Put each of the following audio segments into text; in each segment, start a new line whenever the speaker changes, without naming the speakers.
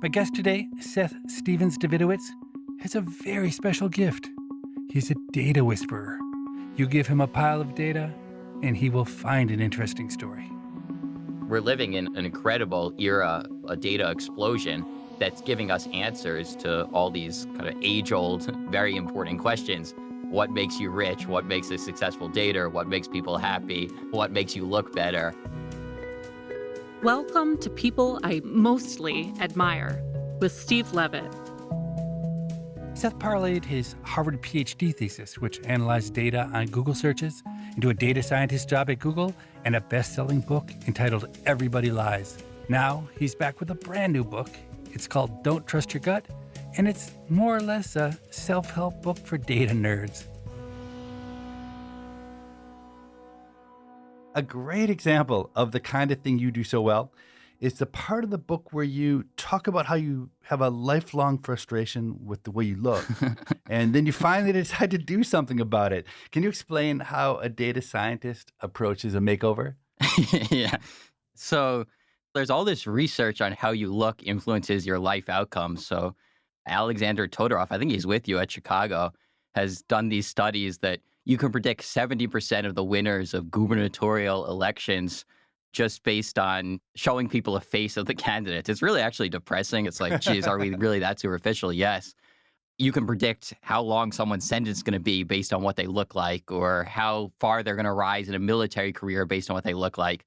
My guest today, Seth Stephens-Davidowitz, has a very special gift. He's a data whisperer. You give him a pile of data, and he will find an interesting story.
We're living in an incredible era, a data explosion that's giving us answers to all these kind of age-old, very important questions. What makes you rich? What makes a successful dater? What makes people happy? What makes you look better?
Welcome to People I Mostly Admire with Steve Levitt.
Seth parlayed his Harvard PhD thesis, which analyzed data on Google searches, into a data scientist job at Google and a best-selling book entitled Everybody Lies. Now he's back with a brand new book. It's called Don't Trust Your Gut, and it's more or less a self-help book for data nerds. A great example of the kind of thing you do so well is the part of the book where you talk about how you have a lifelong frustration with the way you look, and then you finally decide to do something about it. Can you explain how a data scientist approaches a makeover?
Yeah. So there's all this research on how you look influences your life outcomes. So Alexander Todorov, I think he's with you at Chicago, has done these studies that you can predict 70% of the winners of gubernatorial elections just based on showing people a face of the candidates. It's really actually depressing. It's like, geez, are we really that superficial? Yes. You can predict how long someone's sentence is going to be based on what they look like, or how far they're going to rise in a military career based on what they look like.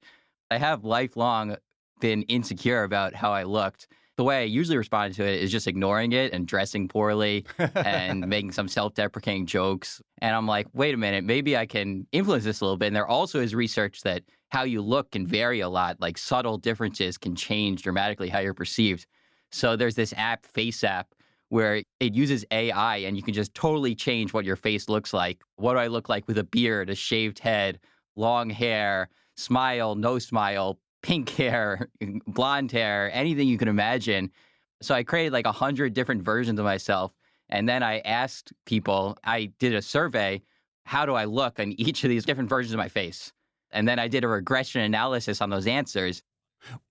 I have lifelong been insecure about how I looked. The way I usually respond to it is just ignoring it and dressing poorly and making some self-deprecating jokes. And I'm like, wait a minute, maybe I can influence this a little bit. And there also is research that how you look can vary a lot, like subtle differences can change dramatically how you're perceived. So there's this app, Face App, where it uses AI and you can just totally change what your face looks like. What do I look like with a beard, a shaved head, long hair, smile, no smile, pink hair, blonde hair, anything you can imagine. So I created like 100 different versions of myself. And then I asked people, I did a survey, how do I look on each of these different versions of my face? And then I did a regression analysis on those answers.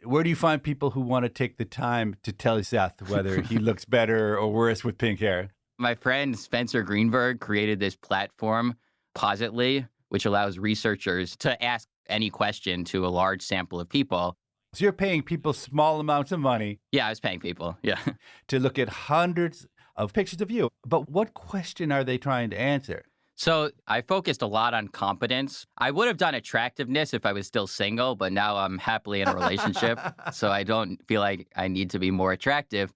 Where do you find people who want to take the time to tell Seth whether he looks better or worse with pink hair?
My friend Spencer Greenberg created this platform, Positly, which allows researchers to ask any question to a large sample of people.
So you're paying people small amounts of money.
Yeah, I was paying people, yeah.
To look at hundreds of pictures of you. But what question are they trying to answer?
So I focused a lot on competence. I would have done attractiveness if I was still single, but now I'm happily in a relationship, so I don't feel like I need to be more attractive.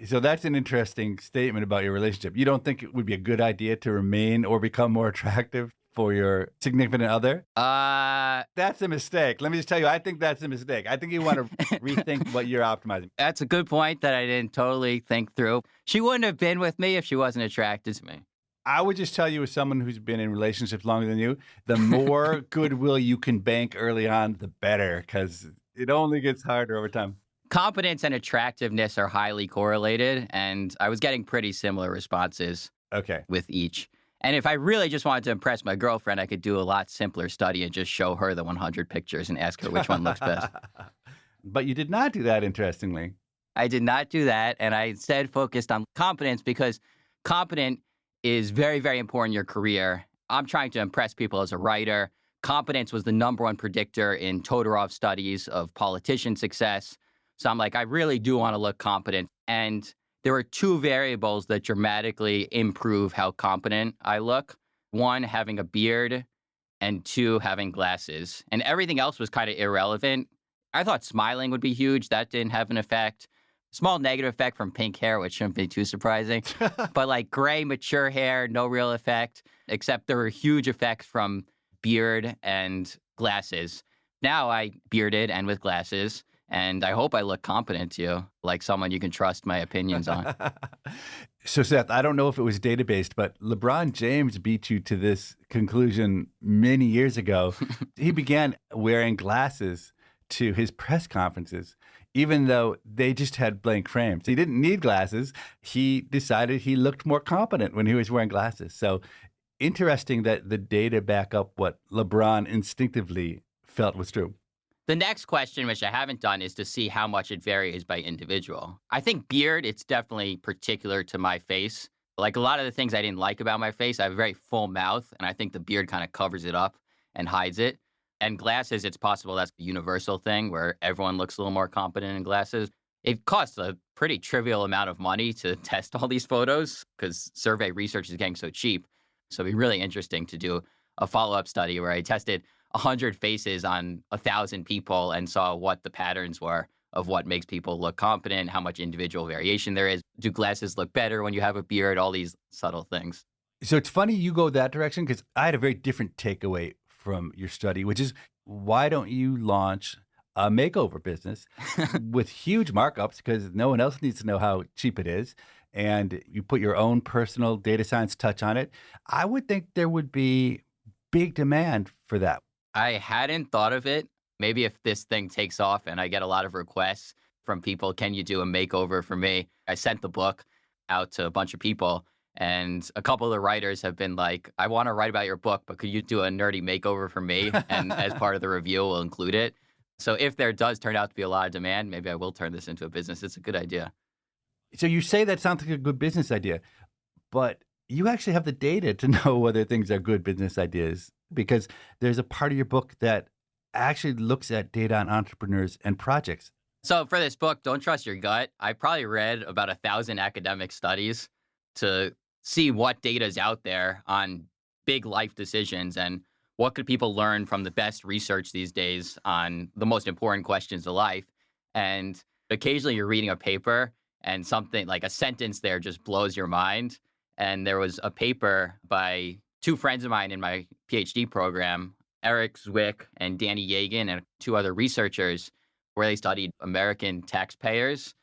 So that's an interesting statement about your relationship. You don't think it would be a good idea to remain or become more attractive for your significant other? That's a mistake. Let me just tell you, I think that's a mistake. I think you want to rethink what you're optimizing.
That's a good point that I didn't totally think through. She wouldn't have been with me if she wasn't attracted to me.
I would just tell you, as someone who's been in relationships longer than you, the more goodwill you can bank early on, the better, because it only gets harder over time.
Competence and attractiveness are highly correlated, and I was getting pretty similar responses with each. And if I really just wanted to impress my girlfriend, I could do a lot simpler study and just show her the 100 pictures and ask her which one looks best.
But you did not do that, interestingly.
I did not do that, and I instead focused on competence because competent is very, very important in your career. I'm trying to impress people as a writer. Competence was the number one predictor in Todorov studies of politician success. So I'm like, I really do want to look competent. And there were two variables that dramatically improve how competent I look. One, having a beard, and two, having glasses. And everything else was kind of irrelevant. I thought smiling would be huge. That didn't have an effect. Small negative effect from pink hair, which shouldn't be too surprising. But like gray, mature hair, no real effect, except there were huge effects from beard and glasses. Now I bearded and with glasses. And I hope I look competent to you, like someone you can trust my opinions on.
So, Seth, I don't know if it was data-based, but LeBron James beat you to this conclusion many years ago. He began wearing glasses to his press conferences, even though they just had blank frames. He didn't need glasses. He decided he looked more competent when he was wearing glasses. So interesting that the data back up what LeBron instinctively felt was true.
The next question, which I haven't done, is to see how much it varies by individual. I think beard, it's definitely particular to my face. Like a lot of the things I didn't like about my face, I have a very full mouth, and I think the beard kind of covers it up and hides it. And glasses, it's possible that's a universal thing where everyone looks a little more competent in glasses. It costs a pretty trivial amount of money to test all these photos because survey research is getting so cheap. So it'd be really interesting to do a follow-up study where I tested 100 faces on 1,000 people and saw what the patterns were of what makes people look competent, how much individual variation there is. Do glasses look better when you have a beard? All these subtle things.
So it's funny you go that direction because I had a very different takeaway from your study, which is why don't you launch a makeover business with huge markups because no one else needs to know how cheap it is. And you put your own personal data science touch on it. I would think there would be big demand for that.
I hadn't thought of it. Maybe if this thing takes off and I get a lot of requests from people, can you do a makeover for me? I sent the book out to a bunch of people, and a couple of the writers have been like, I want to write about your book, but could you do a nerdy makeover for me? And as part of the review, we'll include it. So if there does turn out to be a lot of demand, maybe I will turn this into a business. It's a good idea.
So you say that sounds like a good business idea, but you actually have the data to know whether things are good business ideas because there's a part of your book that actually looks at data on entrepreneurs and projects.
So for this book, Don't Trust Your Gut, I probably read about 1,000 academic studies to see what data is out there on big life decisions and what could people learn from the best research these days on the most important questions of life. And occasionally you're reading a paper and something like a sentence there just blows your mind. And there was a paper by two friends of mine in my PhD program, Eric Zwick and Danny Yagan, and two other researchers, where they studied American taxpayers.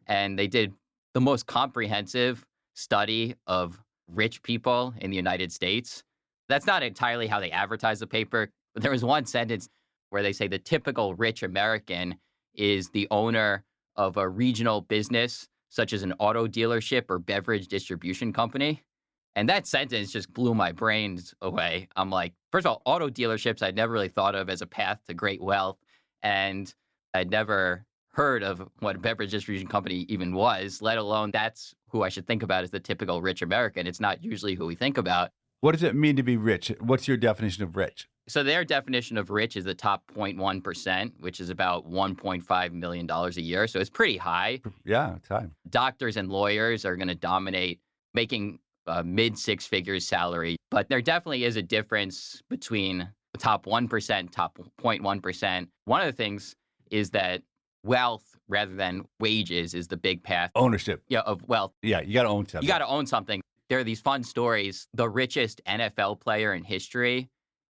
And they did the most comprehensive study of rich people in the United States. That's not entirely how they advertise the paper. But there was one sentence where they say the typical rich American is the owner of a regional business, such as an auto dealership or beverage distribution company. And that sentence just blew my brains away. I'm like, first of all, auto dealerships I'd never really thought of as a path to great wealth. And I'd never heard of what a beverage distribution company even was, let alone that's who I should think about as the typical rich American. It's not usually who we think about.
What does it mean to be rich? What's your definition of rich?
So their definition of rich is the top 0.1%, which is about $1.5 million a year. So it's pretty high.
Yeah, it's high.
Doctors and lawyers are going to dominate making mid six figures salary. But there definitely is a difference between the top 1%, top 0.1%. One of the things is that wealth rather than wages is the big path.
Ownership.
Yeah, of wealth.
Yeah, you got to own something.
You got to own something. There are these fun stories. The richest NFL player in history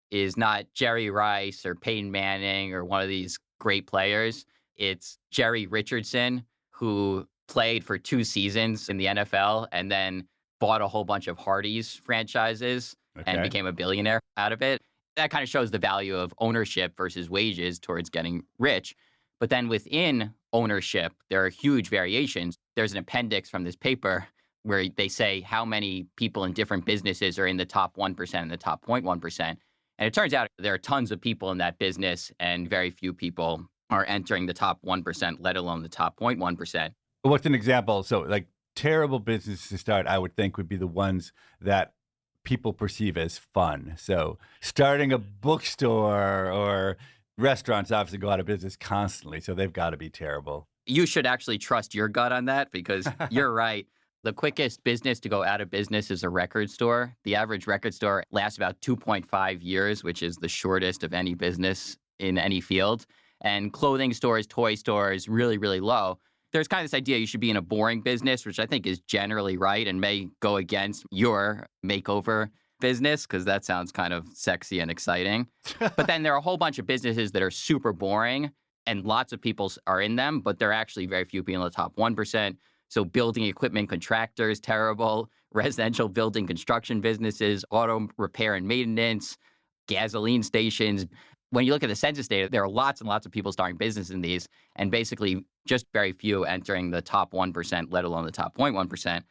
is not Jerry Rice or Peyton Manning or one of these great players. It's Jerry Richardson, who played for 2 seasons in the NFL and then bought a whole bunch of Hardee's franchises and became a billionaire out of it. That kind of shows the value of ownership versus wages towards getting rich. But then within ownership, there are huge variations. There's an appendix from this paper where they say how many people in different businesses are in the top 1% and the top 0.1%. And it turns out there are tons of people in that business and very few people are entering the top 1%, let alone the top 0.1%.
What's an example? So like terrible businesses to start, I would think would be the ones that people perceive as fun. So starting a bookstore or restaurants obviously go out of business constantly. So they've got to be terrible.
You should actually trust your gut on that because you're right. The quickest business to go out of business is a record store. The average record store lasts about 2.5 years, which is the shortest of any business in any field. And clothing stores, toy stores, really, really low. There's kind of this idea you should be in a boring business, which I think is generally right and may go against your makeover business because that sounds kind of sexy and exciting. But then there are a whole bunch of businesses that are super boring and lots of people are in them, but there are actually very few people in the top 1%. So building equipment contractors, terrible. Residential building construction businesses, auto repair and maintenance, gasoline stations. When you look at the census data, there are lots and lots of people starting business in these, and basically just very few entering the top 1%, let alone the top 0.1%.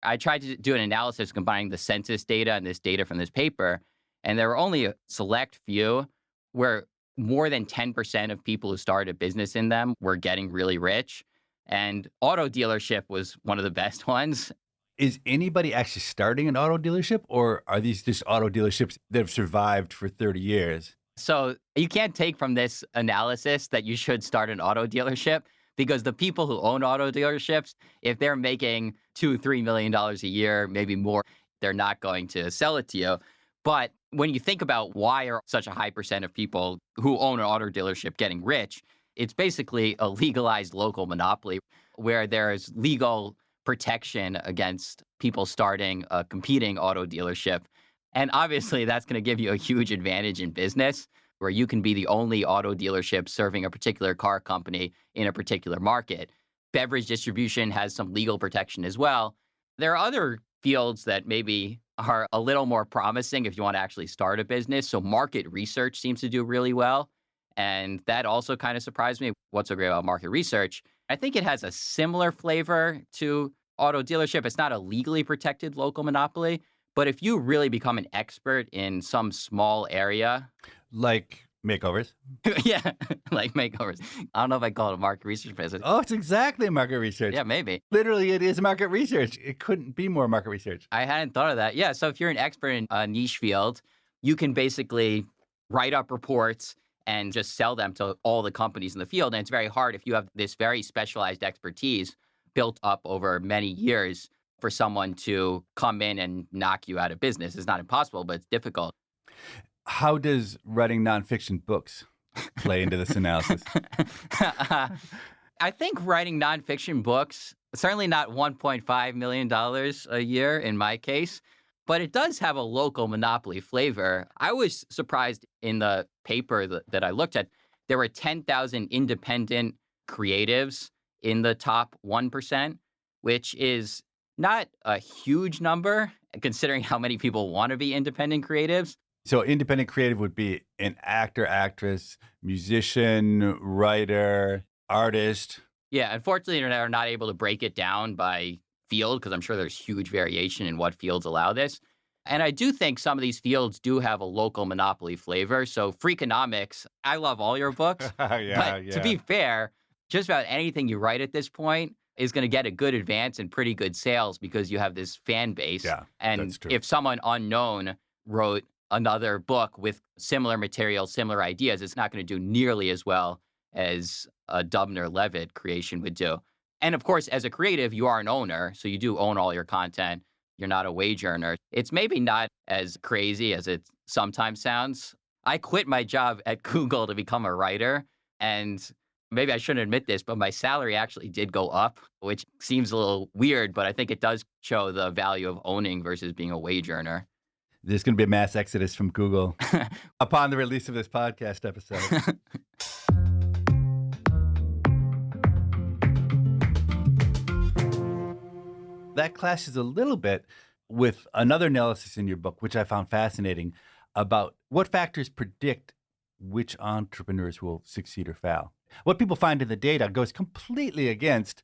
I tried to do an analysis combining the census data and this data from this paper, and there were only a select few where more than 10% of people who started a business in them were getting really rich. And auto dealership was one of the best ones.
Is anybody actually starting an auto dealership, or are these just auto dealerships that have survived for 30 years?
So you can't take from this analysis that you should start an auto dealership, because the people who own auto dealerships, if they're making $2-3 million a year, maybe more, they're not going to sell it to you. But when you think about why are such a high percent of people who own an auto dealership getting rich, it's basically a legalized local monopoly where there's legal protection against people starting a competing auto dealership. And obviously, that's going to give you a huge advantage in business, where you can be the only auto dealership serving a particular car company in a particular market. Beverage distribution has some legal protection as well. There are other fields that maybe are a little more promising if you want to actually start a business. So market research seems to do really well. And that also kind of surprised me. What's so great about market research? I think it has a similar flavor to auto dealership. It's not a legally protected local monopoly. But if you really become an expert in some small area,
Like makeovers?
yeah, like makeovers. I don't know if I call it a market research business.
Oh, it's exactly market research.
Yeah, maybe.
Literally, it is market research. It couldn't be more market research.
I hadn't thought of that. Yeah, so if you're an expert in a niche field, you can basically write up reports and just sell them to all the companies in the field. And it's very hard if you have this very specialized expertise built up over many years for someone to come in and knock you out of business. It's not impossible, but it's difficult.
How does writing nonfiction books play into this analysis?
I think writing nonfiction books, certainly not $1.5 million a year in my case, but it does have a local monopoly flavor. I was surprised in the paper that I looked at, there were 10,000 independent creatives in the top 1%, which is not a huge number considering how many people want to be independent creatives.
So independent creative would be an actor, actress, musician, writer, artist.
Yeah, unfortunately, they're not able to break it down by field because I'm sure there's huge variation in what fields allow this. And I do think some of these fields do have a local monopoly flavor. So Freakonomics, I love all your books. But to be fair, just about anything you write at this point is going to get a good advance and pretty good sales because you have this fan base.
Yeah,
and
that's true.
if someone unknown wrote another book with similar material, similar ideas, it's not going to do nearly as well as a Dubner Levitt creation would do. And of course, as a creative, you are an owner, so you do own all your content. You're not a wage earner. It's maybe not as crazy as it sometimes sounds. I quit my job at Google to become a writer, and maybe I shouldn't admit this, but my salary actually did go up, which seems a little weird, but I think it does show the value of owning versus being a wage earner.
There's going to be a mass exodus from Google upon the release of this podcast episode. That clashes a little bit with another analysis in your book, which I found fascinating, about what factors predict which entrepreneurs will succeed or fail. What people find in the data goes completely against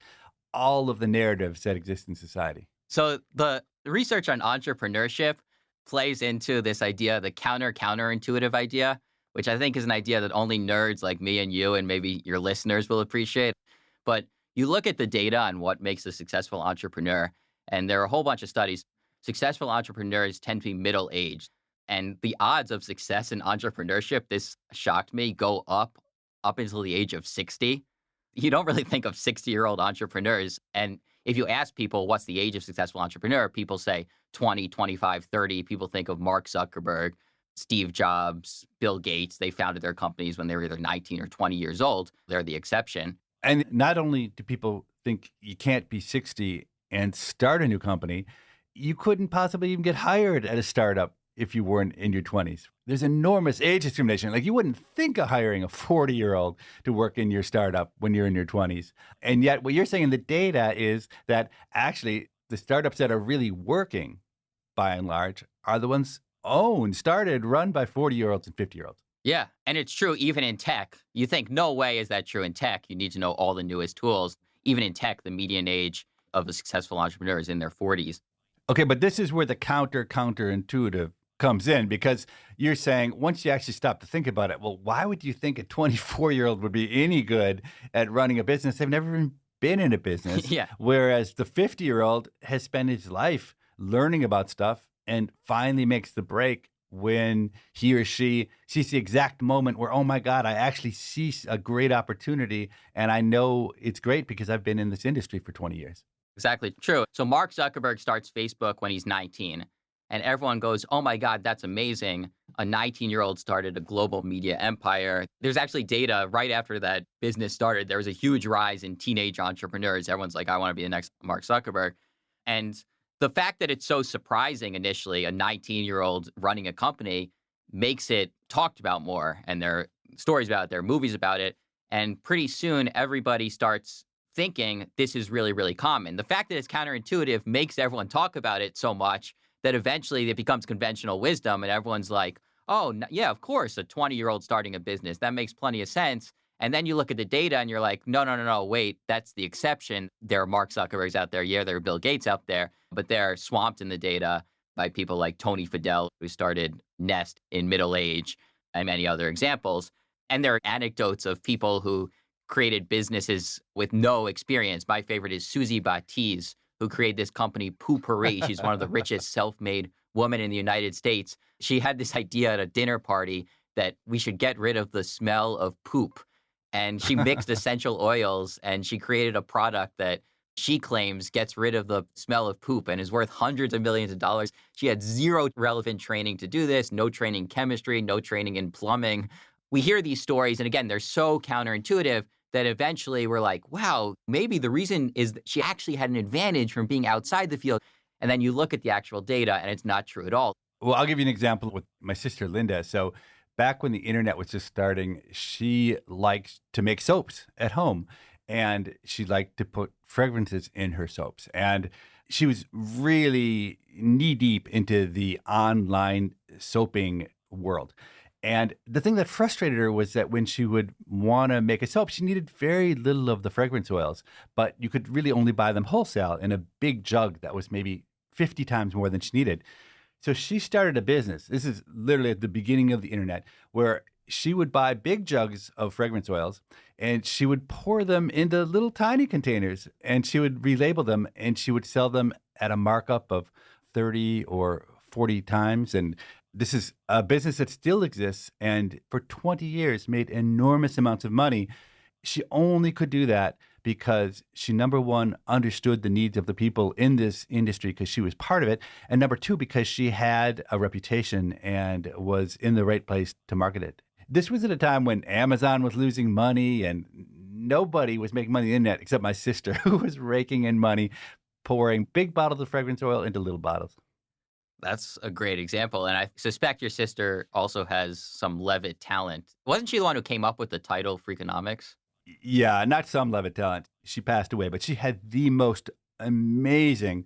all of the narratives that exist in society.
So the research on entrepreneurship plays into this idea, the counterintuitive idea, which I think is an idea that only nerds like me and you and maybe your listeners will appreciate. But you look at the data on what makes a successful entrepreneur, and there are a whole bunch of studies. Successful entrepreneurs tend to be middle-aged, and the odds of success in entrepreneurship, this shocked me, go up until the age of 60. You don't really think of 60-year-old entrepreneurs. And if you ask people what's the age of successful entrepreneur, people say 20, 25, 30. People think of Mark Zuckerberg, Steve Jobs, Bill Gates. They founded their companies when they were either 19 or 20 years old. They're the exception.
And not only do people think you can't be 60 and start a new company, you couldn't possibly even get hired at a startup if you weren't in your 20s. There's enormous age discrimination. Like, you wouldn't think of hiring a 40-year-old to work in your startup when you're in your 20s. And yet what you're saying in the data is that actually the startups that are really working, by and large, are the ones started, run by 40-year-olds and 50-year-olds.
Yeah, and it's true even in tech. You think, no way is that true in tech. You need to know all the newest tools. Even in tech, the median age of a successful entrepreneur is in their 40s.
Okay, but this is where the counterintuitive comes in, because you're saying once you actually stop to think about it, well, why would you think a 24-year-old would be any good at running a business? They've never even been in a business.
Yeah.
Whereas the 50-year-old has spent his life learning about stuff and finally makes the break when he or she sees the exact moment where, oh my God, I actually see a great opportunity. And I know it's great because I've been in this industry for 20 years.
Exactly true. So Mark Zuckerberg starts Facebook when he's 19, and everyone goes, oh my God, that's amazing. A 19-year-old started a global media empire. There's actually data right after that business started. There was a huge rise in teenage entrepreneurs. Everyone's like, I want to be the next Mark Zuckerberg. And the fact that it's so surprising initially, a 19-year-old running a company, makes it talked about more. And there are stories about it, there are movies about it. And pretty soon, everybody starts thinking this is really, really common. The fact that it's counterintuitive makes everyone talk about it so much that eventually it becomes conventional wisdom. And everyone's like, oh, yeah, of course, a 20-year-old starting a business. That makes plenty of sense. And then you look at the data and you're like, no, wait, that's the exception. There are Mark Zuckerbergs out there. Yeah, there are Bill Gates out there, but they're swamped in the data by people like Tony Fadell, who started Nest in middle age, and many other examples. And there are anecdotes of people who created businesses with no experience. My favorite is Susie Batiz, who created this company, Poopery. She's one of the richest self-made women in the United States. She had this idea at a dinner party that we should get rid of the smell of poop. And she mixed essential oils, and she created a product that she claims gets rid of the smell of poop and is worth hundreds of millions of dollars. She had zero relevant training to do this, no training in chemistry, no training in plumbing. We hear these stories, and again, they're so counterintuitive that eventually we're like, wow, maybe the reason is that she actually had an advantage from being outside the field. And then you look at the actual data, and it's not true at all.
Well, I'll give you an example with my sister, Linda. So back when the internet was just starting, she liked to make soaps at home, and she liked to put fragrances in her soaps. And she was really knee deep into the online soaping world. And the thing that frustrated her was that when she would want to make a soap, she needed very little of the fragrance oils, but you could really only buy them wholesale in a big jug that was maybe 50 times more than she needed. So she started a business. This is literally at the beginning of the internet, where she would buy big jugs of fragrance oils and she would pour them into little tiny containers, and she would relabel them, and she would sell them at a markup of 30 or 40 times. And this is a business that still exists, and for 20 years made enormous amounts of money. She only could do that because she, number one, understood the needs of the people in this industry because she was part of it. And number two, because she had a reputation and was in the right place to market it. This was at a time when Amazon was losing money and nobody was making money on the internet except my sister, who was raking in money, pouring big bottles of fragrance oil into little bottles.
That's a great example. And I suspect your sister also has some Levitt talent. Wasn't she the one who came up with the title Freakonomics?
Yeah, not some Levitt talent. She passed away, but she had the most amazing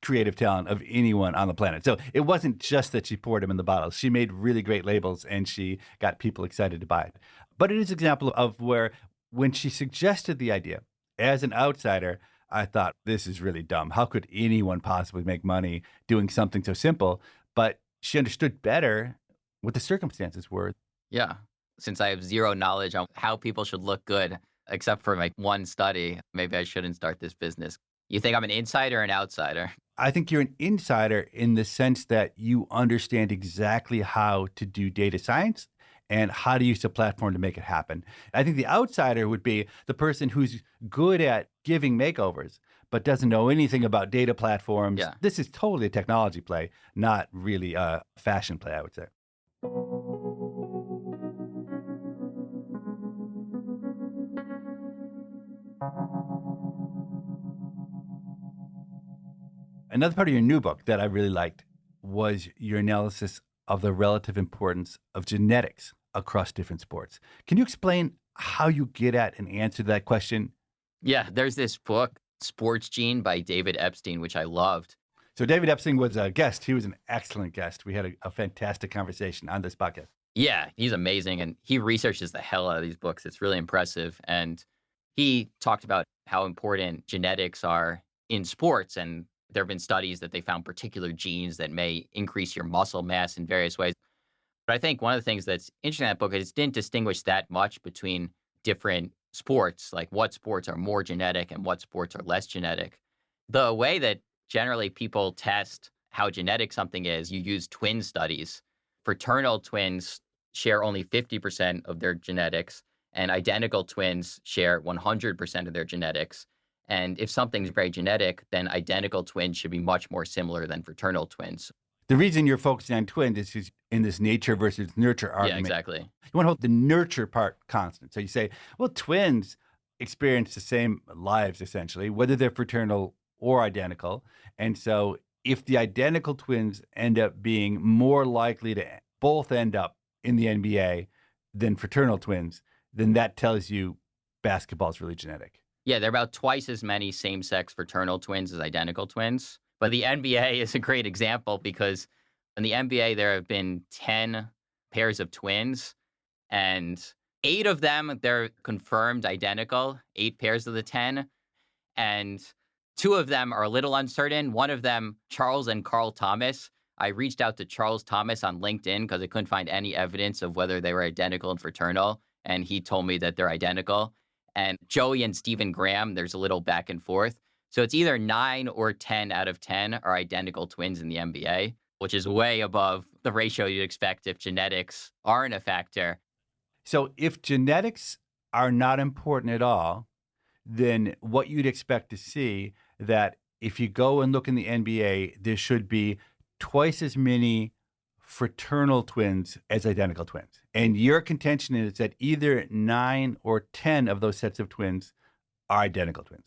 creative talent of anyone on the planet. So it wasn't just that she poured them in the bottles. She made really great labels, and she got people excited to buy it. But it is an example of where when she suggested the idea, as an outsider, I thought, this is really dumb. How could anyone possibly make money doing something so simple? But she understood better what the circumstances were.
Yeah. Since I have zero knowledge on how people should look good, except for like one study, maybe I shouldn't start this business. You think I'm an insider or an outsider?
I think you're an insider in the sense that you understand exactly how to do data science and how to use the platform to make it happen. I think the outsider would be the person who's good at giving makeovers, but doesn't know anything about data platforms.
Yeah.
This is totally a technology play, not really a fashion play, I would say. Another part of your new book that I really liked was your analysis of the relative importance of genetics across different sports. Can you explain how you get at and answer that question?
Yeah, there's this book, Sports Gene by David Epstein, which I loved.
So David Epstein was a guest. He was an excellent guest. We had a fantastic conversation on this podcast.
Yeah, he's amazing. And he researches the hell out of these books. It's really impressive. And he talked about how important genetics are in sports and There have been studies that they found particular genes that may increase your muscle mass in various ways. But I think one of the things that's interesting in that book is it didn't distinguish that much between different sports, like what sports are more genetic and what sports are less genetic. The way that generally people test how genetic something is, you use twin studies. Fraternal twins share only 50% of their genetics, and identical twins share 100% of their genetics. And if something's very genetic, then identical twins should be much more similar than fraternal twins.
The reason you're focusing on twins is just in this nature versus nurture argument.
Yeah, exactly.
You want to hold the nurture part constant. So you say, well, twins experience the same lives, essentially, whether they're fraternal or identical. And so if the identical twins end up being more likely to both end up in the NBA than fraternal twins, then that tells you basketball is really genetic.
Yeah, there are about twice as many same-sex fraternal twins as identical twins. But the NBA is a great example because in the NBA, there have been 10 pairs of twins, and 8 of them, they're confirmed identical, 8 pairs of the 10. And 2 of them are a little uncertain. One of them, Charles and Carl Thomas. I reached out to Charles Thomas on LinkedIn because I couldn't find any evidence of whether they were identical and fraternal. And he told me that they're identical. And Joey and Stephen Graham, there's a little back and forth. So it's either 9 or 10 out of 10 are identical twins in the NBA, which is way above the ratio you'd expect if genetics aren't a factor.
So if genetics are not important at all, then what you'd expect to see that if you go and look in the NBA, there should be twice as many fraternal twins as identical twins. And your contention is that either 9 or 10 of those sets of twins are identical twins.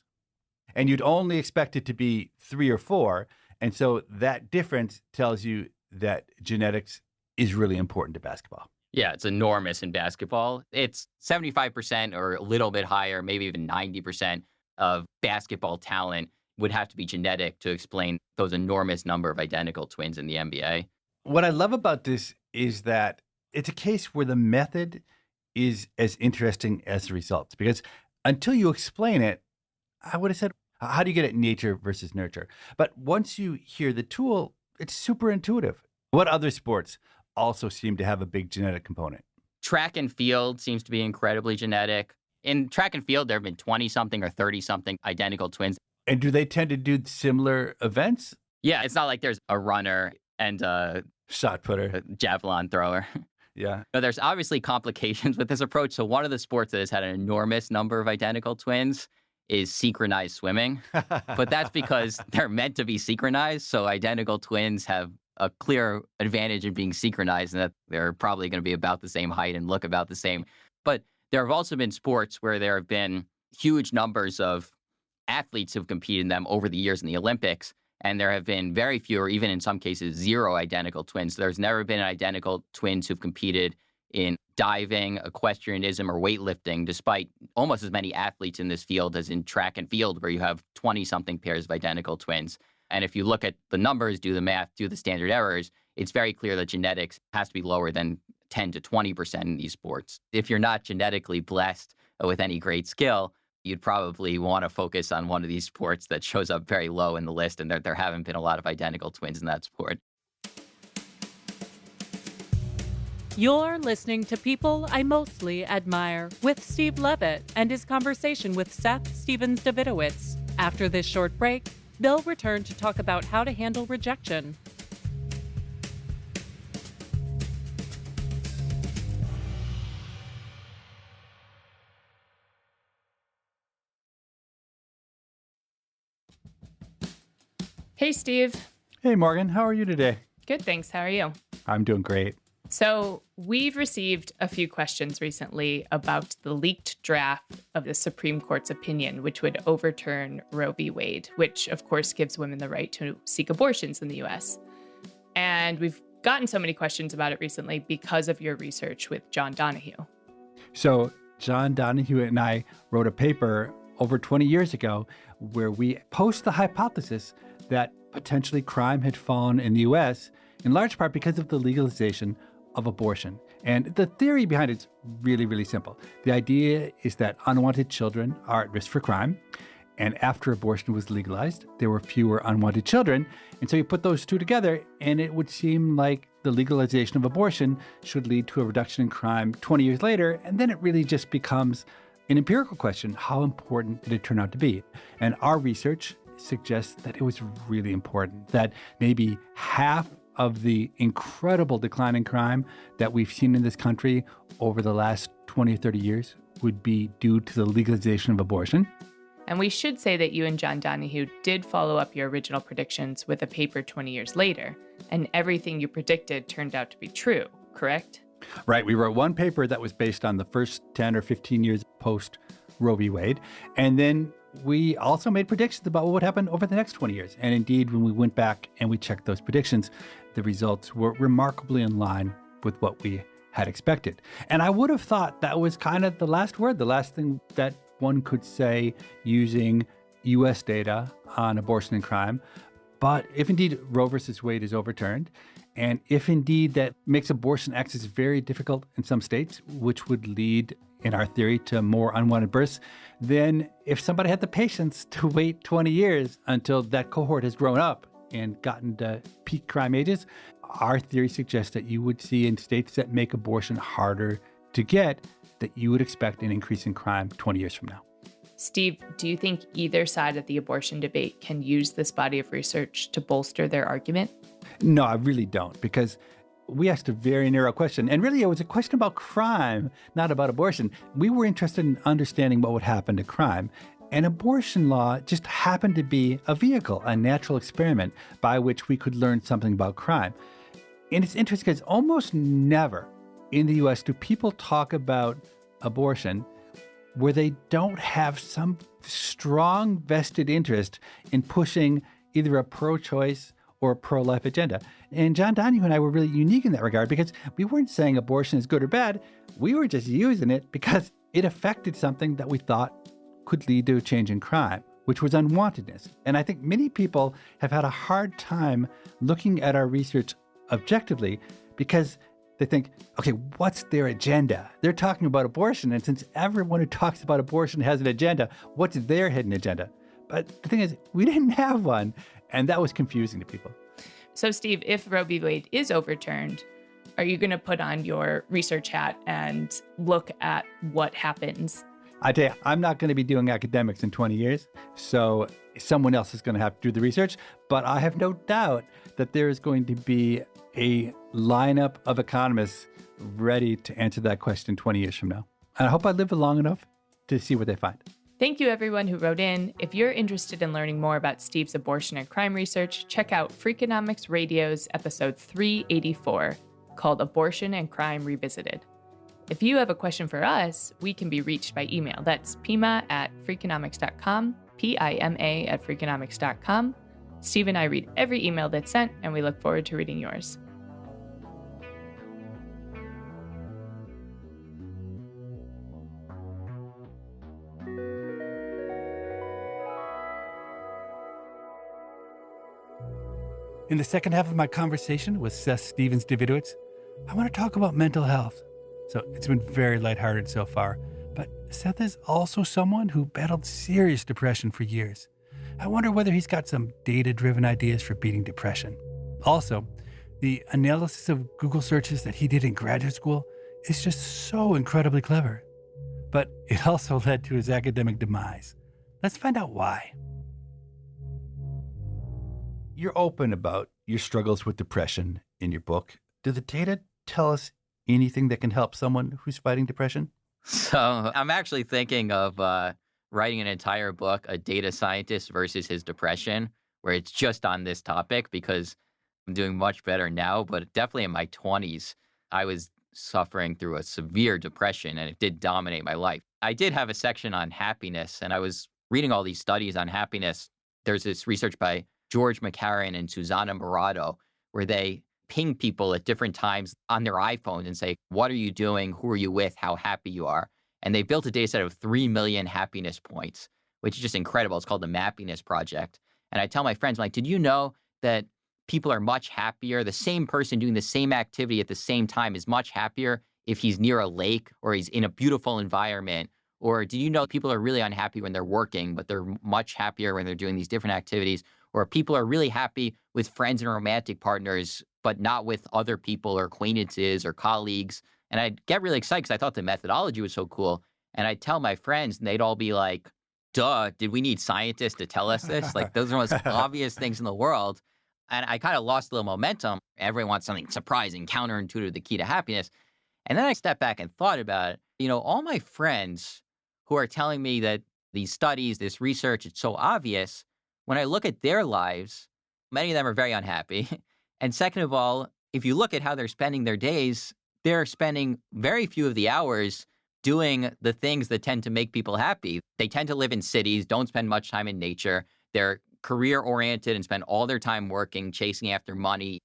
And you'd only expect it to be 3 or 4. And so that difference tells you that genetics is really important to basketball.
Yeah, it's enormous in basketball. It's 75% or a little bit higher, maybe even 90% of basketball talent would have to be genetic to explain those enormous number of identical twins in the NBA.
What I love about this is that it's a case where the method is as interesting as the results, because until you explain it, I would have said, how do you get at nature versus nurture? But once you hear the tool, it's super intuitive. What other sports also seem to have a big genetic component?
Track and field seems to be incredibly genetic. In track and field, there have been 20-something or 30-something identical twins.
And do they tend to do similar events?
Yeah, it's not like there's a runner and a
shot putter,
a javelin thrower.
Yeah.
No, there's obviously complications with this approach. So one of the sports that has had an enormous number of identical twins is synchronized swimming. But that's because they're meant to be synchronized. So identical twins have a clear advantage in being synchronized, and that they're probably going to be about the same height and look about the same. But there have also been sports where there have been huge numbers of athletes who've competed in them over the years in the Olympics. And there have been very few, or even in some cases, 0 identical twins. There's never been identical twins who've competed in diving, equestrianism, or weightlifting, despite almost as many athletes in this field as in track and field, where you have 20-something pairs of identical twins. And if you look at the numbers, do the math, do the standard errors, it's very clear that genetics has to be lower than 10 to 20% in these sports. If you're not genetically blessed with any great skill, you'd probably want to focus on one of these sports that shows up very low in the list, and there haven't been a lot of identical twins in that sport.
You're listening to People I Mostly Admire with Steve Levitt and his conversation with Seth Stephens-Davidowitz. After this short break, they'll return to talk about how to handle rejection.
Hey, Steve.
Hey, Morgan. How are you today?
Good, thanks. How are you?
I'm doing great.
So we've received a few questions recently about the leaked draft of the Supreme Court's opinion, which would overturn Roe v. Wade, which, of course, gives women the right to seek abortions in the U.S. And we've gotten so many questions about it recently because of your research with John Donahue.
So John Donahue and I wrote a paper over 20 years ago where we posed the hypothesis that potentially crime had fallen in the U.S., in large part because of the legalization of abortion. And the theory behind it's really, really simple. The idea is that unwanted children are at risk for crime, And after abortion was legalized, there were fewer unwanted children. And so you put those two together, and it would seem like the legalization of abortion should lead to a reduction in crime 20 years later. And then it really just becomes an empirical question. How important did it turn out to be? And our research suggests that it was really important, that maybe half of the incredible decline in crime that we've seen in this country over the last 20 or 30 years would be due to the legalization of abortion.
And we should say that you and John Donahue did follow up your original predictions with a paper 20 years later, and everything you predicted turned out to be true, correct?
Right. We wrote one paper that was based on the first 10 or 15 years post Roe v. Wade. And then we also made predictions about what would happen over the next 20 years. And indeed, when we went back and we checked those predictions, the results were remarkably in line with what we had expected. And I would have thought that was kind of the last word, the last thing that one could say using U.S. data on abortion and crime. But if indeed Roe versus Wade is overturned, and if indeed that makes abortion access very difficult in some states, which would lead, in our theory, to more unwanted births, then if somebody had the patience to wait 20 years until that cohort has grown up and gotten to peak crime ages, our theory suggests that you would see in states that make abortion harder to get, that you would expect an increase in crime 20 years from now.
Steve, do you think either side of the abortion debate can use this body of research to bolster their argument?
No, I really don't, because we asked a very narrow question. And really, it was a question about crime, not about abortion. We were interested in understanding what would happen to crime. And abortion law just happened to be a vehicle, a natural experiment by which we could learn something about crime. And it's interesting because almost never in the U.S. do people talk about abortion where they don't have some strong vested interest in pushing either a pro-choice or a pro-life agenda. And John Donahue and I were really unique in that regard because we weren't saying abortion is good or bad. We were just using it because it affected something that we thought could lead to a change in crime, which was unwantedness. And I think many people have had a hard time looking at our research objectively because they think, okay, what's their agenda? They're talking about abortion, and since everyone who talks about abortion has an agenda, what's their hidden agenda? But the thing is, we didn't have one, and that was confusing to people.
So, Steve, if Roe v. Wade is overturned, are you going to put on your research hat and look at what happens?
I tell you, I'm not going to be doing academics in 20 years, so someone else is going to have to do the research. But I have no doubt that there is going to be a lineup of economists ready to answer that question 20 years from now. And I hope I live long enough to see what they find.
Thank you, everyone who wrote in. If you're interested in learning more about Steve's abortion and crime research, check out Freakonomics Radio's episode 384, called Abortion and Crime Revisited. If you have a question for us, we can be reached by email. That's pima@freakonomics.com, PIMA@freakonomics.com. Steve and I read every email that's sent, and we look forward to reading yours.
In the second half of my conversation with Seth Stephens-Davidowitz, I want to talk about mental health. So it's been very lighthearted so far, but Seth is also someone who battled serious depression for years. I wonder whether he's got some data-driven ideas for beating depression. Also, the analysis of Google searches that he did in graduate school is just so incredibly clever. But it also led to his academic demise. Let's find out why. You're open about your struggles with depression in your book. Do the data tell us anything that can help someone who's fighting depression?
So I'm actually thinking of writing an entire book, A Data Scientist versus His Depression, where it's just on this topic because I'm doing much better now. But definitely in my 20s, I was suffering through a severe depression, and it did dominate my life. I did have a section on happiness, and I was reading all these studies on happiness. There's this research by George McCarran and Susanna Murato, where they ping people at different times on their iPhones and say, what are you doing? Who are you with? How happy you are? And they built a data set of 3 million happiness points, which is just incredible. It's called the Mappiness Project. And I tell my friends, I'm like, did you know that people are much happier? The same person doing the same activity at the same time is much happier if he's near a lake or he's in a beautiful environment Or did you know people are really unhappy when they're working, but they're much happier when they're doing these different activities? Or people are really happy with friends and romantic partners, but not with other people or acquaintances or colleagues. And I'd get really excited because I thought the methodology was so cool. And I'd tell my friends and they'd all be like, duh, did we need scientists to tell us this? Like, those are the most obvious things in the world. And I kind of lost a little momentum. Everyone wants something surprising, counterintuitive, the key to happiness. And then I stepped back and thought about it. All my friends who are telling me that these studies, this research, it's so obvious, when I look at their lives, many of them are very unhappy. And second of all, if you look at how they're spending their days, they're spending very few of the hours doing the things that tend to make people happy. They tend to live in cities, don't spend much time in nature. They're career-oriented and spend all their time working, chasing after money.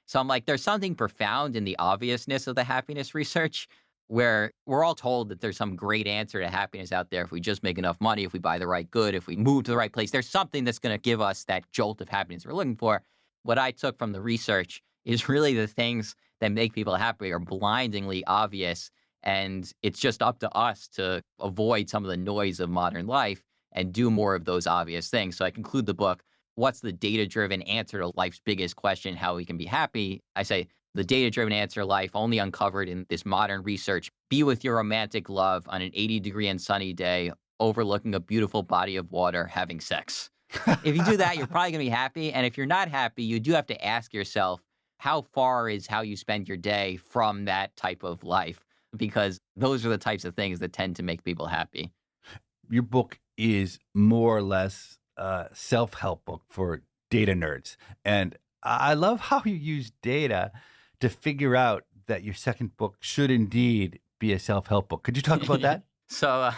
So I'm like, there's something profound in the obviousness of the happiness research where we're all told that there's some great answer to happiness out there if we just make enough money, if we buy the right good, if we move to the right place. There's something that's going to give us that jolt of happiness we're looking for. What I took from the research is really the things that make people happy are blindingly obvious. And it's just up to us to avoid some of the noise of modern life and do more of those obvious things. So I conclude the book, what's the data-driven answer to life's biggest question, how we can be happy? I say, the data-driven answer to life only uncovered in this modern research. Be with your romantic love on an 80-degree and sunny day, overlooking a beautiful body of water, having sex. If you do that, you're probably going to be happy. And if you're not happy, you do have to ask yourself, how far is how you spend your day from that type of life? Because those are the types of things that tend to make people happy.
Your book is more or less a self-help book for data nerds. And I love how you use data to figure out that your second book should indeed be a self-help book. Could you talk about that?
So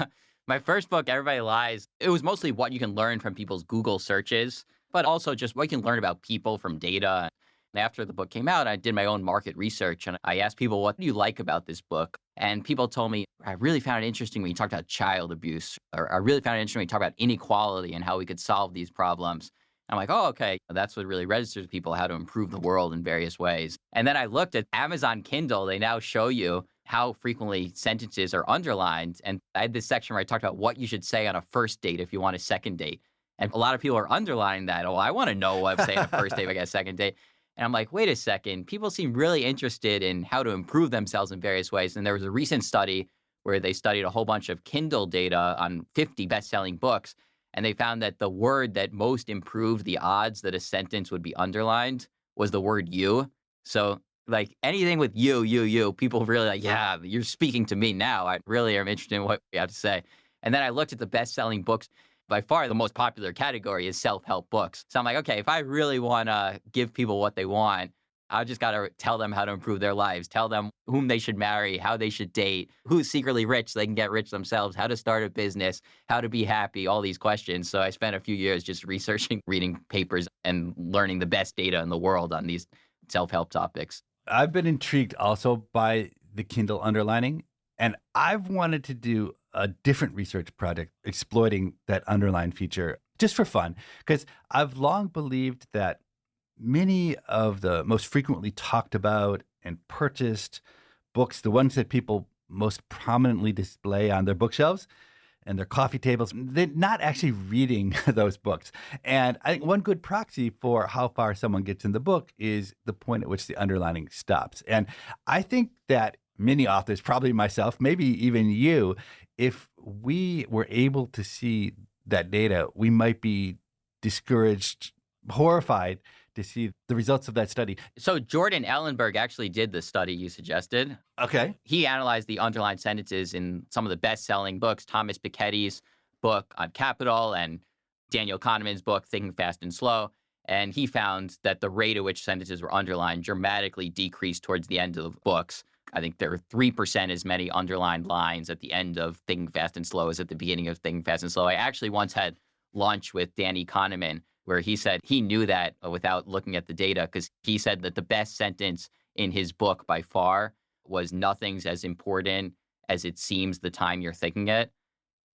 my first book, Everybody Lies, it was mostly what you can learn from people's Google searches, but also just what you can learn about people from data. And after the book came out, I did my own market research and I asked people, what do you like about this book? And people told me, I really found it interesting when you talked about child abuse, or I really found it interesting when you talk about inequality and how we could solve these problems. I'm like, oh, okay, that's what really registers with people, how to improve the world in various ways. And then I looked at Amazon Kindle. They now show you how frequently sentences are underlined. And I had this section where I talked about what you should say on a first date if you want a second date. And a lot of people are underlining that. Oh, I want to know what I'm saying on a first date if I get a second date. And I'm like, wait a second, people seem really interested in how to improve themselves in various ways. And there was a recent study where they studied a whole bunch of Kindle data on 50 best-selling books. And they found that the word that most improved the odds that a sentence would be underlined was the word you. So like anything with you, people really like, yeah, you're speaking to me now. I really am interested in what you have to say. And then I looked at the best-selling books. By far, the most popular category is self-help books. So I'm like, okay, if I really want to give people what they want, I just got to tell them how to improve their lives, tell them whom they should marry, how they should date, who's secretly rich so they can get rich themselves, how to start a business, how to be happy, all these questions. So I spent a few years just researching, reading papers, and learning the best data in the world on these self-help topics.
I've been intrigued also by the Kindle underlining, and I've wanted to do a different research project exploiting that underline feature just for fun, because I've long believed that many of the most frequently talked about and purchased books, the ones that people most prominently display on their bookshelves and their coffee tables, they're not actually reading those books. And I think one good proxy for how far someone gets in the book is the point at which the underlining stops. And I think that many authors, probably myself, maybe even you, if we were able to see that data, we might be discouraged, horrified to see the results of that study.
So Jordan Ellenberg actually did the study you suggested.
Okay.
He analyzed the underlined sentences in some of the best-selling books, Thomas Piketty's book on Capital and Daniel Kahneman's book, Thinking Fast and Slow. And he found that the rate at which sentences were underlined dramatically decreased towards the end of the books. I think there were 3% as many underlined lines at the end of Thinking Fast and Slow as at the beginning of Thinking Fast and Slow. I actually once had lunch with Danny Kahneman, where he said he knew that without looking at the data, because he said that the best sentence in his book by far was nothing's as important as it seems the time you're thinking it.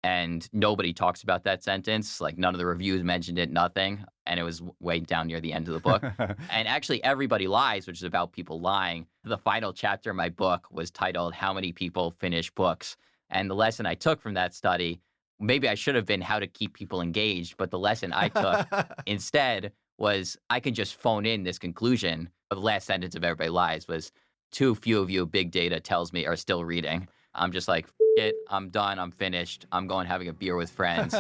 And nobody talks about that sentence. Like none of the reviews mentioned it, nothing. And it was way down near the end of the book. And actually, Everybody Lies, which is about people lying. The final chapter of my book was titled, How Many People Finish Books? And the lesson I took from that study, maybe I should have been how to keep people engaged, but the lesson I took instead was I could just phone in this conclusion. The last sentence of Everybody Lies was, too few of you, big data tells me, are still reading. I'm just like, it, I'm done, I'm finished. I'm going having a beer with friends.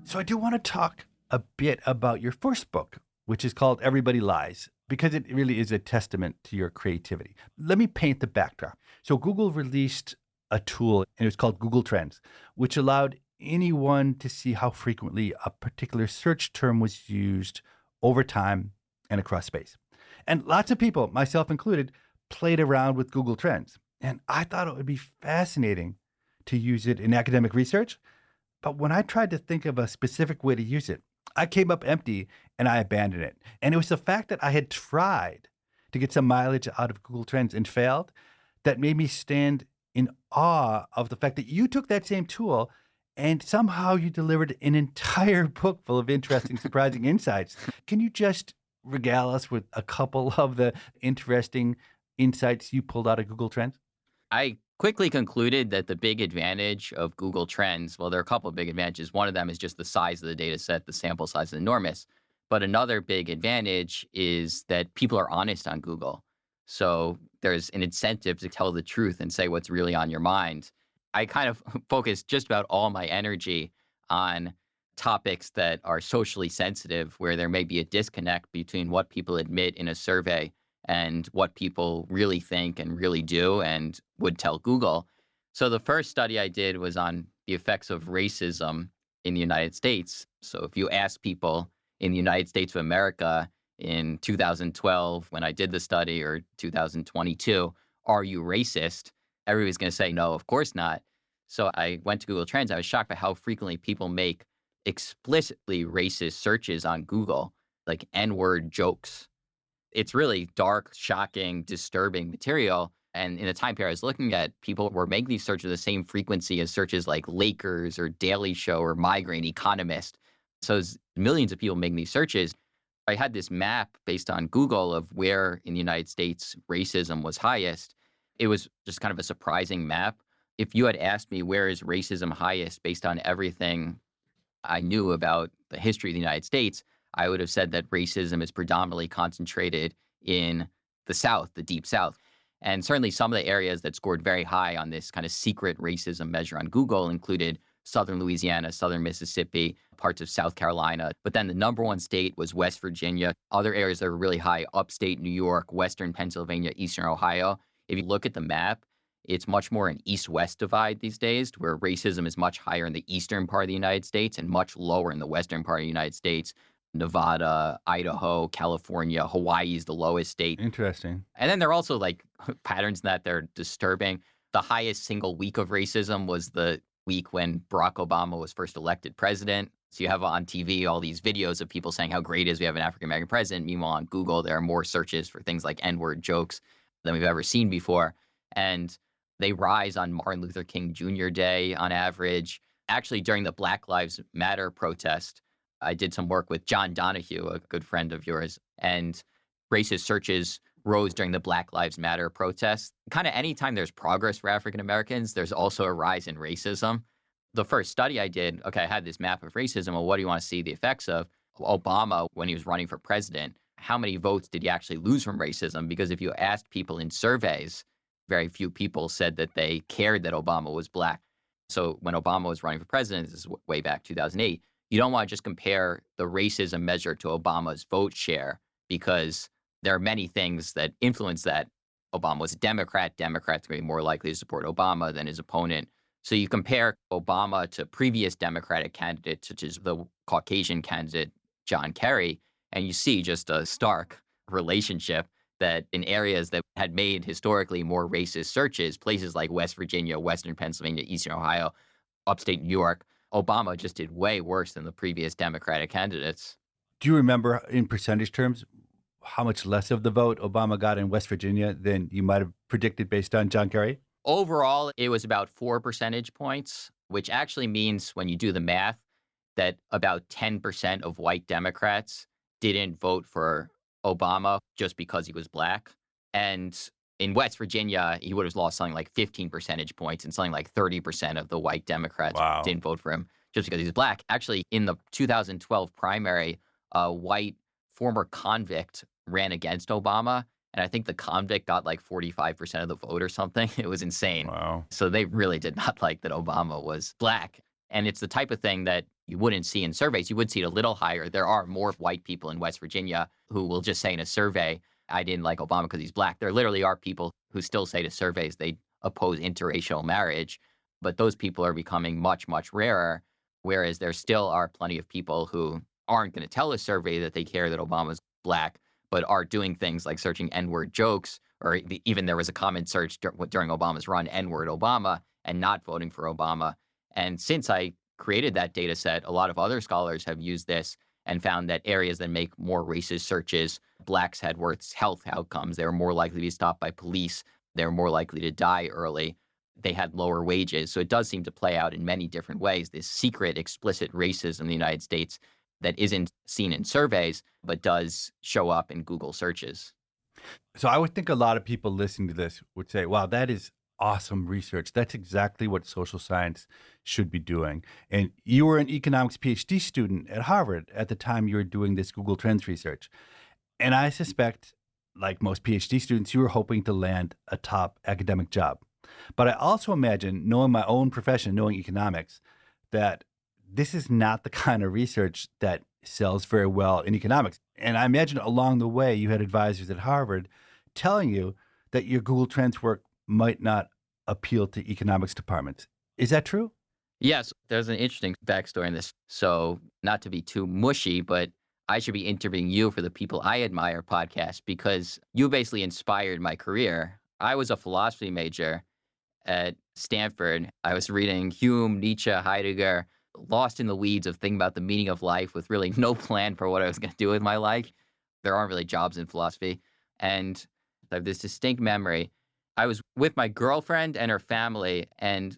So I do want to talk a bit about your first book, which is called Everybody Lies, because it really is a testament to your creativity. Let me paint the backdrop. So Google released a tool, and it was called Google Trends, which allowed anyone to see how frequently a particular search term was used over time and across space. And lots of people, myself included, played around with Google Trends. And I thought it would be fascinating to use it in academic research. But when I tried to think of a specific way to use it, I came up empty and I abandoned it. And it was the fact that I had tried to get some mileage out of Google Trends and failed that made me stand in awe of the fact that you took that same tool and somehow you delivered an entire book full of interesting, surprising insights. Can you just regale us with a couple of the interesting insights you pulled out of Google Trends?
I quickly concluded that the big advantage of Google Trends, well, there are a couple of big advantages. One of them is just the size of the data set. The sample size is enormous. But another big advantage is that people are honest on Google. So there's an incentive to tell the truth and say what's really on your mind. I kind of focus just about all my energy on topics that are socially sensitive, where there may be a disconnect between what people admit in a survey and what people really think and really do and would tell Google. So the first study I did was on the effects of racism in the United States. So if you ask people in the United States of America in 2012, when I did the study, or 2022, are you racist? Everybody's going to say, no, of course not. So I went to Google Trends. I was shocked by how frequently people make explicitly racist searches on Google, like N-word jokes. It's really dark, shocking, disturbing material. And in the time period I was looking at, people were making these searches with the same frequency as searches like Lakers or Daily Show or Migraine Economist. So there's millions of people making these searches. I had this map based on Google of where in the United States racism was highest. It was just kind of a surprising map. If you had asked me where is racism highest based on everything I knew about the history of the United States, I would have said that racism is predominantly concentrated in the South, the Deep South. And certainly some of the areas that scored very high on this kind of secret racism measure on Google included Southern Louisiana, Southern Mississippi, parts of South Carolina. But then the number one state was West Virginia. Other areas that were really high, upstate New York, Western Pennsylvania, Eastern Ohio. If you look at the map, it's much more an east-west divide these days, where racism is much higher in the eastern part of the United States and much lower in the western part of the United States. Nevada, Idaho, California, Hawaii is the lowest state.
Interesting.
And then there are also like patterns in that they're disturbing. The highest single week of racism was the week when Barack Obama was first elected president. So you have on TV all these videos of people saying how great it is we have an African-American president. Meanwhile, on Google, there are more searches for things like N-word jokes than we've ever seen before. And they rise on Martin Luther King Jr. Day on average. Actually, during the Black Lives Matter protest, I did some work with John Donahue, a good friend of yours, and racist searches rose during the Black Lives Matter protests. Kind of anytime there's progress for African Americans, there's also a rise in racism. The first study I did, I had this map of racism. Well, what do you want to see the effects of? Obama, when he was running for president, how many votes did he actually lose from racism? Because if you asked people in surveys, very few people said that they cared that Obama was Black. So when Obama was running for president, this is way back 2008, you don't want to just compare the racism measure to Obama's vote share, because there are many things that influence that. Obama was a Democrat. Democrats are going to be more likely to support Obama than his opponent. So you compare Obama to previous Democratic candidates, such as the Caucasian candidate, John Kerry, and you see just a stark relationship that in areas that had made historically more racist searches, places like West Virginia, Western Pennsylvania, Eastern Ohio, upstate New York, Obama just did way worse than the previous Democratic candidates.
Do you remember in percentage terms how much less of the vote Obama got in West Virginia than you might have predicted based on John Kerry?
Overall, it was about 4 percentage points, which actually means when you do the math that about 10% of white Democrats didn't vote for Obama just because he was black. And in West Virginia, he would have lost something like 15 percentage points, and something like 30% of the white Democrats didn't vote for him just because he's black. Actually, in the 2012 primary, a white former convict ran against Obama. And I think the convict got like 45% of the vote or something. It was insane.
Wow.
So they really did not like that Obama was black. And it's the type of thing that you wouldn't see in surveys. You would see it a little higher. There are more white people in West Virginia who will just say in a survey, I didn't like Obama because he's black. There literally are people who still say to surveys they oppose interracial marriage. But those people are becoming much, much rarer. Whereas there still are plenty of people who aren't going to tell a survey that they care that Obama's black, but are doing things like searching N-word jokes, or even there was a common search during Obama's run, N-word Obama, and not voting for Obama. And since I created that data set, a lot of other scholars have used this and found that areas that make more racist searches, blacks had worse health outcomes. They were more likely to be stopped by police. They were more likely to die early. They had lower wages. So it does seem to play out in many different ways, this secret, explicit racism in the United States that isn't seen in surveys, but does show up in Google searches.
So I would think a lot of people listening to this would say, wow, that is awesome research. That's exactly what social science should be doing. And you were an economics PhD student at Harvard at the time you were doing this Google Trends research. And I suspect, like most PhD students, you were hoping to land a top academic job. But I also imagine, knowing my own profession, knowing economics, that this is not the kind of research that sells very well in economics. And I imagine along the way, you had advisors at Harvard telling you that your Google Trends work might not appeal to economics departments. Is that true?
Yes, there's an interesting backstory in this. So not to be too mushy, but I should be interviewing you for the People I Admire podcast because you basically inspired my career. I was a philosophy major at Stanford. I was reading Hume, Nietzsche, Heidegger, lost in the weeds of thinking about the meaning of life with really no plan for what I was going to do with my life. There aren't really jobs in philosophy. And I have this distinct memory. I was with my girlfriend and her family, and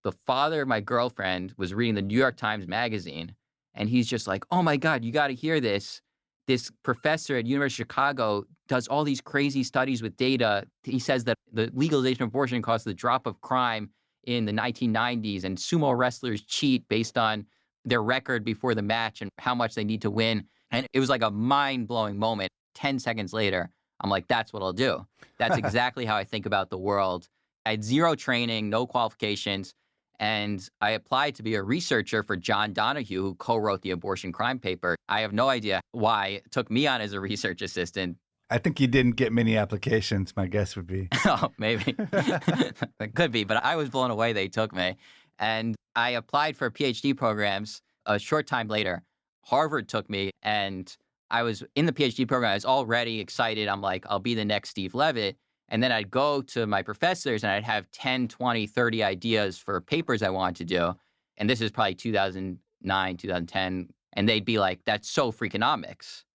the father of my girlfriend was reading the New York Times Magazine, and he's just like, oh my God, you got to hear this. This professor at University of Chicago does all these crazy studies with data. He says that the legalization of abortion caused the drop of crime in the 1990s, and sumo wrestlers cheat based on their record before the match and how much they need to win. And it was like a mind-blowing moment. 10 seconds later, I'm like, that's what I'll do. That's exactly how I think about the world. I had zero training, no qualifications, and I applied to be a researcher for John Donahue, who co-wrote the abortion crime paper. I have no idea why it took me on as a research assistant.
I think you didn't get many applications, my guess would be.
Oh, maybe. It could be, but I was blown away they took me. And I applied for PhD programs. A short time later, Harvard took me, and I was in the PhD program. I was already excited. I'm like, I'll be the next Steve Levitt. And then I'd go to my professors and I'd have 10, 20, 30 ideas for papers I wanted to do. And this is probably 2009, 2010. And they'd be like, that's so Freakonomics.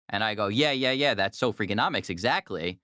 And I go, yeah, that's so Freakonomics, exactly.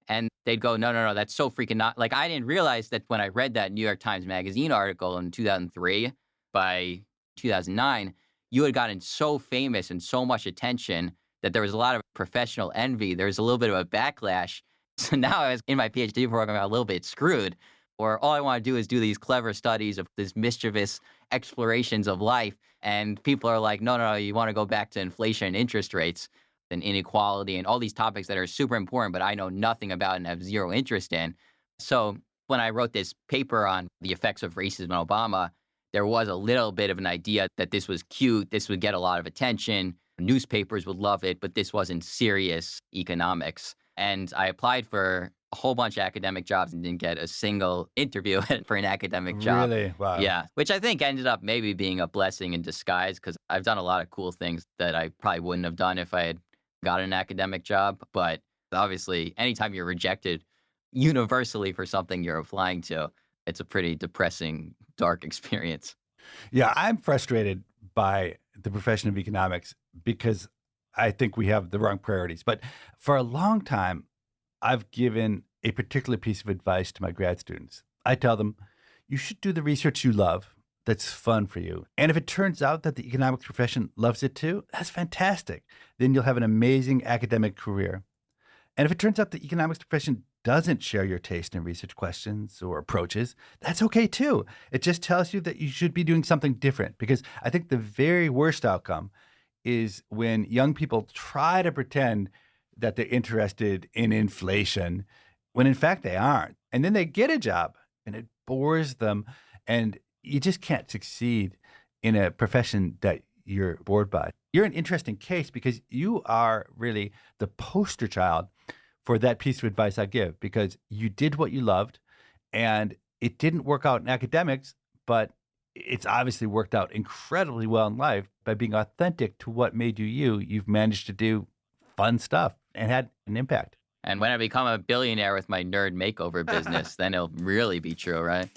And they'd go, no, that's so Freakonomics. Like, I didn't realize that when I read that New York Times Magazine article in 2003, by 2009, you had gotten so famous and so much attention that there was a lot of professional envy. There was a little bit of a backlash. So now I was in my PhD program, a little bit screwed, or all I want to do is do these clever studies of these mischievous explorations of life. And people are like, no, you want to go back to inflation and interest rates and inequality and all these topics that are super important, but I know nothing about and have zero interest in. So when I wrote this paper on the effects of racism in Obama, there was a little bit of an idea that this was cute, this would get a lot of attention, newspapers would love it, but this wasn't serious economics. And I applied for a whole bunch of academic jobs and didn't get a single interview for an academic job.
Really? Wow.
Yeah, which I think ended up maybe being a blessing in disguise because I've done a lot of cool things that I probably wouldn't have done if I had got an academic job. But obviously, anytime you're rejected universally for something you're applying to, it's a pretty depressing, dark experience.
Yeah, I'm frustrated by the profession of economics because I think we have the wrong priorities. But for a long time, I've given a particular piece of advice to my grad students. I tell them, you should do the research you love that's fun for you. And if it turns out that the economics profession loves it too, that's fantastic. Then you'll have an amazing academic career. And if it turns out the economics profession doesn't share your taste in research questions or approaches, that's okay too. It just tells you that you should be doing something different, because I think the very worst outcome is when young people try to pretend that they're interested in inflation when in fact they aren't. And then they get a job and it bores them, and you just can't succeed in a profession that you're bored by. You're an interesting case because you are really the poster child for that piece of advice I give, because you did what you loved and it didn't work out in academics, but it's obviously worked out incredibly well in life. By being authentic to what made you you, you've managed to do fun stuff and had an impact.
And when I become a billionaire with my nerd makeover business, then it'll really be true, right?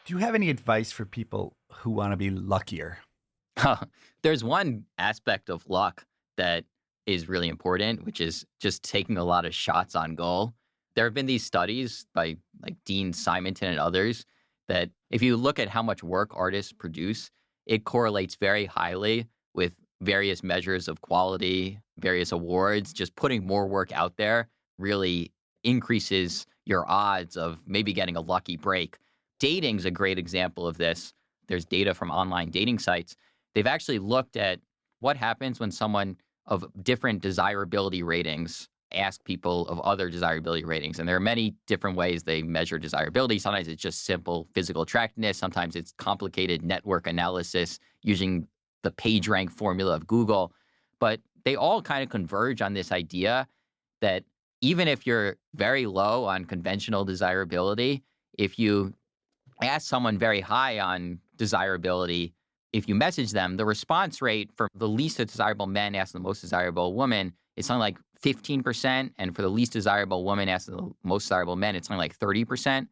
Do you have any advice for people who want to be luckier?
There's one aspect of luck that is really important, which is just taking a lot of shots on goal. There have been these studies by like Dean Simonton and others that if you look at how much work artists produce, it correlates very highly with various measures of quality, various awards. Just putting more work out there really increases your odds of maybe getting a lucky break. Dating's a great example of this. There's data from online dating sites. They've actually looked at what happens when someone of different desirability ratings ask people of other desirability ratings. And there are many different ways they measure desirability. Sometimes it's just simple physical attractiveness. Sometimes it's complicated network analysis using the PageRank formula of Google. But they all kind of converge on this idea that even if you're very low on conventional desirability, if you ask someone very high on desirability, if you message them, the response rate for the least desirable men asking the most desirable woman is something like 15%. And for the least desirable woman asking the most desirable men, it's something like 30%,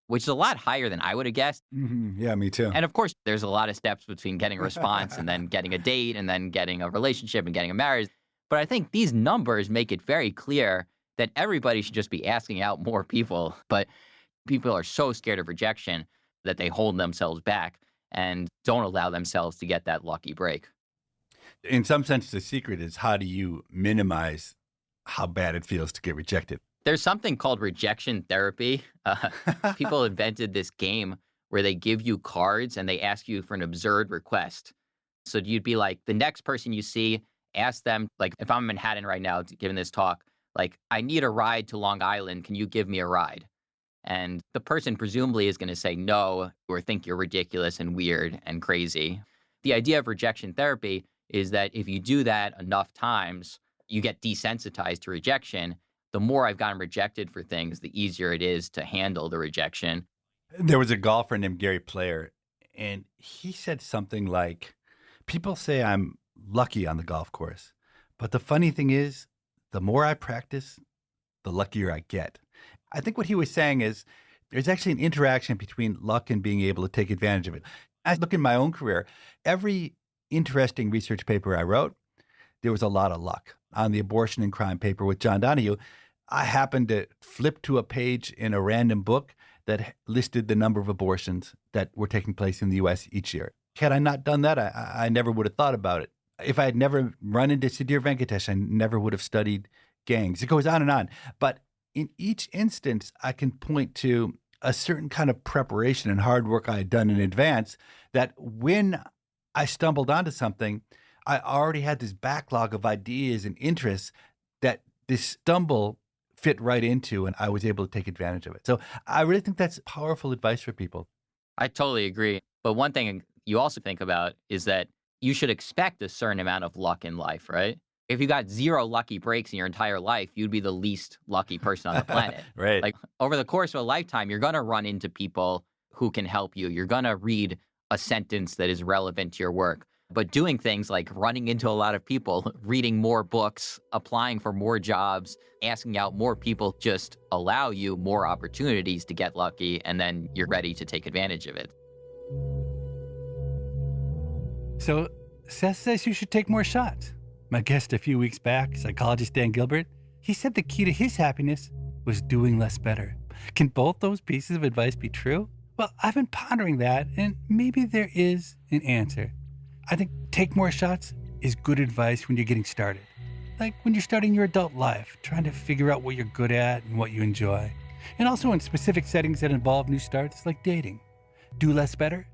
which is a lot higher than I would have guessed.
Mm-hmm. Yeah, me too.
And of course, there's a lot of steps between getting a response and then getting a date and then getting a relationship and getting a marriage. But I think these numbers make it very clear that everybody should just be asking out more people. But people are so scared of rejection that they hold themselves back and don't allow themselves to get that lucky break.
In some sense, the secret is, how do you minimize how bad it feels to get rejected?
There's something called rejection therapy. People invented this game where they give you cards and they ask you for an absurd request. So you'd be like, the next person you see, ask them, like if I'm in Manhattan right now giving this talk, like, I need a ride to Long Island. Can you give me a ride? And the person presumably is going to say no or think you're ridiculous and weird and crazy. The idea of rejection therapy is that if you do that enough times, you get desensitized to rejection. The more I've gotten rejected for things, the easier it is to handle the rejection.
There was a golfer named Gary Player, and he said something like, people say I'm lucky on the golf course, but the funny thing is, the more I practice, the luckier I get. I think what he was saying is there's actually an interaction between luck and being able to take advantage of it. I look in my own career, every interesting research paper I wrote, there was a lot of luck. On the abortion and crime paper with John Donahue, I happened to flip to a page in a random book that listed the number of abortions that were taking place in the U.S. each year. Had I not done that, I never would have thought about it. If I had never run into Sudhir Venkatesh, I never would have studied gangs. It goes on and on. But in each instance, I can point to a certain kind of preparation and hard work I had done in advance that when I stumbled onto something, I already had this backlog of ideas and interests that this stumble fit right into, and I was able to take advantage of it. So I really think that's powerful advice for people.
I totally agree. But one thing you also think about is that you should expect a certain amount of luck in life, right? If you got 0 lucky breaks in your entire life, you'd be the least lucky person on the planet.
Right.
Like over the course of a lifetime, you're going to run into people who can help you. You're going to read a sentence that is relevant to your work. But doing things like running into a lot of people, reading more books, applying for more jobs, asking out more people just allow you more opportunities to get lucky, and then you're ready to take advantage of it.
So Seth says you should take more shots. My guest a few weeks back, psychologist Dan Gilbert, he said the key to his happiness was doing less better. Can both those pieces of advice be true? Well, I've been pondering that, and maybe there is an answer. I think take more shots is good advice when you're getting started. Like when you're starting your adult life, trying to figure out what you're good at and what you enjoy. And also in specific settings that involve new starts, like dating. Do less better?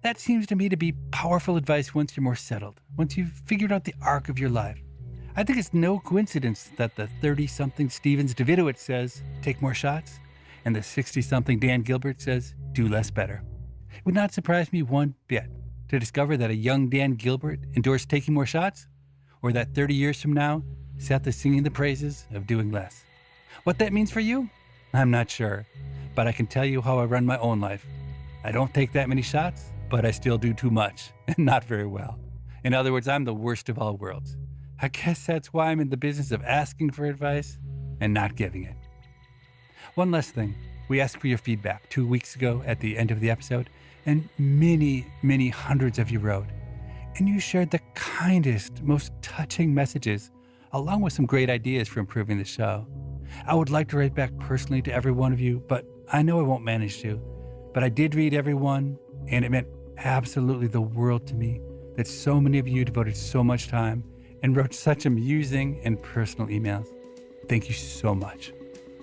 That seems to me to be powerful advice once you're more settled, once you've figured out the arc of your life. I think it's no coincidence that the 30-something Stephens-Davidowitz says, take more shots, and the 60-something Dan Gilbert says, do less better. It would not surprise me one bit to discover that a young Dan Gilbert endorsed taking more shots, or that 30 years from now, Seth is singing the praises of doing less. What that means for you? I'm not sure, but I can tell you how I run my own life. I don't take that many shots, but I still do too much, and not very well. In other words, I'm the worst of all worlds. I guess that's why I'm in the business of asking for advice and not giving it. One last thing. We asked for your feedback 2 weeks ago at the end of the episode, and many hundreds of you wrote. And you shared the kindest, most touching messages, along with some great ideas for improving the show. I would like to write back personally to every one of you, but I know I won't manage to. But I did read every one, and it meant absolutely the world to me that so many of you devoted so much time and wrote such amusing and personal emails. Thank you so much,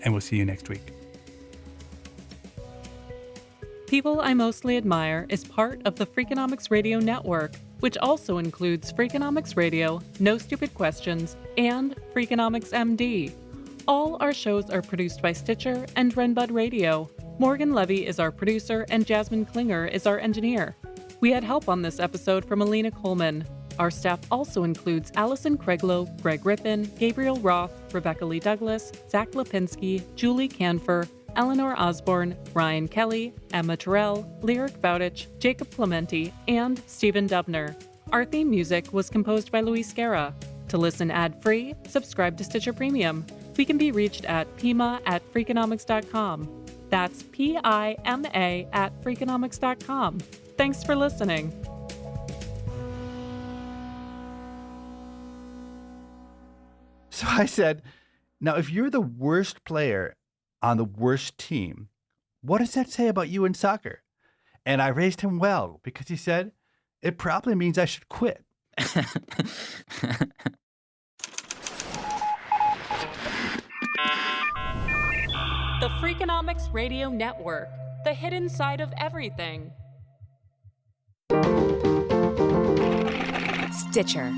and we'll see you next week.
People I Mostly Admire is part of the Freakonomics Radio Network, which also includes Freakonomics Radio, No Stupid Questions, and Freakonomics MD. All our shows are produced by Stitcher and Renbud Radio. Morgan Levy is our producer, and Jasmine Klinger is our engineer. We had help on this episode from Alina Coleman. Our staff also includes Allison Craiglow, Greg Rippin, Gabriel Roth, Rebecca Lee Douglas, Zach Lipinski, Julie Canfer, Eleanor Osborne, Ryan Kelly, Emma Terrell, Lyric Bowditch, Jacob Clementi, and Stephen Dubner. Our theme music was composed by Luis Guerra. To listen ad-free, subscribe to Stitcher Premium. We can be reached at pima@freakonomics.com. That's PIMA@freakonomics.com. Thanks for listening.
So I said, now if you're the worst player on the worst team, what does that say about you in soccer? And I raised him well because he said, it probably means I should quit.
The Freakonomics Radio Network, the hidden side of everything.
Stitcher.